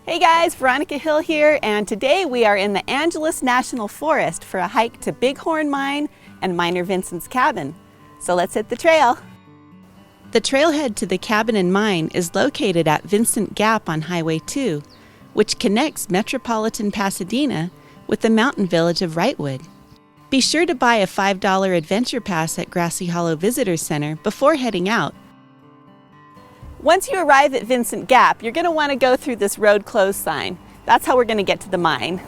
Hey guys, Veronica Hill here, and today we are in the Angeles National Forest for a hike to Bighorn Mine and Miner Vincent's Cabin. So let's hit the trail. The trailhead to the cabin and mine is located at Vincent Gap on Highway 2, which connects metropolitan Pasadena with the mountain village of Wrightwood. Be sure to buy a $5 adventure pass at Grassy Hollow Visitor Center before heading out. Once you arrive at Vincent Gap, you're going to want to go through this road closed sign. That's how we're going to get to the mine.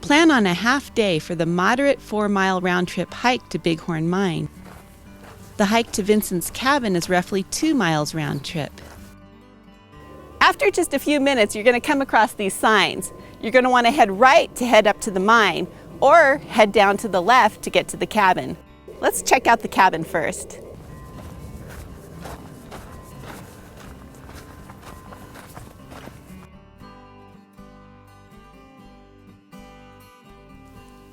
Plan on a half day for the moderate 4-mile round trip hike to Bighorn Mine. The hike to Vincent's Cabin is roughly 2 miles round trip. After just a few minutes, you're going to come across these signs. You're going to want to head right to head up to the mine, or head down to the left to get to the cabin. Let's check out the cabin first.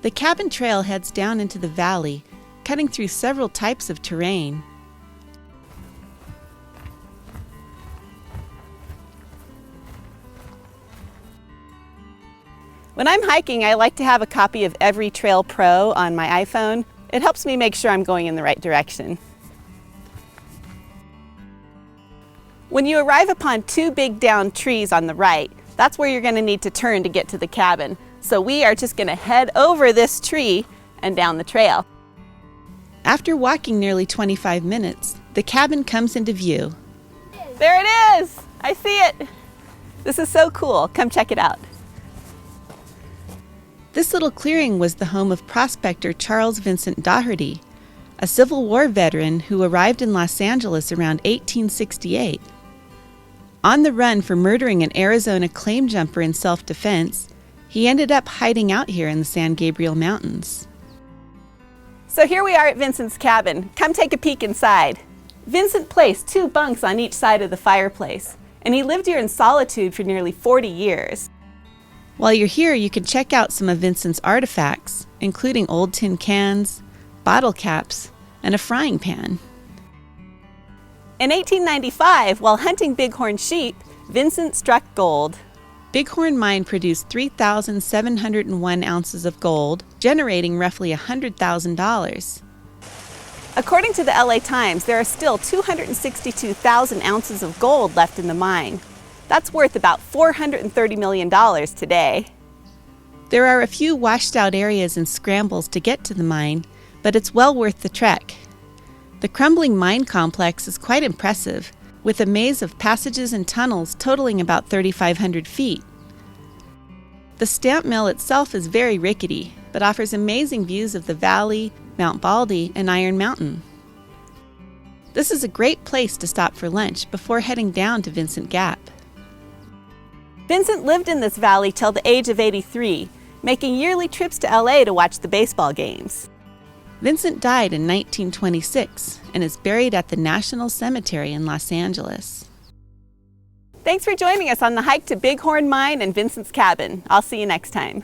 The cabin trail heads down into the valley, cutting through several types of terrain. When I'm hiking, I like to have a copy of Every Trail Pro on my iPhone. It helps me make sure I'm going in the right direction. When you arrive upon 2 big downed trees on the right, that's where you're going to need to turn to get to the cabin. So we are just going to head over this tree and down the trail. After walking nearly 25 minutes, the cabin comes into view. There it is! I see it! This is so cool. Come check it out. This little clearing was the home of prospector Charles Vincent Doherty, a Civil War veteran who arrived in Los Angeles around 1868. On the run for murdering an Arizona claim jumper in self-defense, he ended up hiding out here in the San Gabriel Mountains. So here we are at Vincent's cabin. Come take a peek inside. Vincent placed 2 bunks on each side of the fireplace, and he lived here in solitude for nearly 40 years. While you're here, you can check out some of Vincent's artifacts, including old tin cans, bottle caps, and a frying pan. In 1895, while hunting bighorn sheep, Vincent struck gold. Bighorn Mine produced 3,701 ounces of gold, generating roughly $100,000. According to the LA Times, there are still 262,000 ounces of gold left in the mine. That's worth about $430 million today. There are a few washed out areas and scrambles to get to the mine, but it's well worth the trek. The crumbling mine complex is quite impressive, with a maze of passages and tunnels totaling about 3,500 feet. The stamp mill itself is very rickety, but offers amazing views of the valley, Mount Baldy, and Iron Mountain. This is a great place to stop for lunch before heading down to Vincent Gap. Vincent lived in this valley till the age of 83, making yearly trips to LA to watch the baseball games. Vincent died in 1926 and is buried at the National Cemetery in Los Angeles. Thanks for joining us on the hike to Bighorn Mine and Vincent's Cabin. I'll see you next time.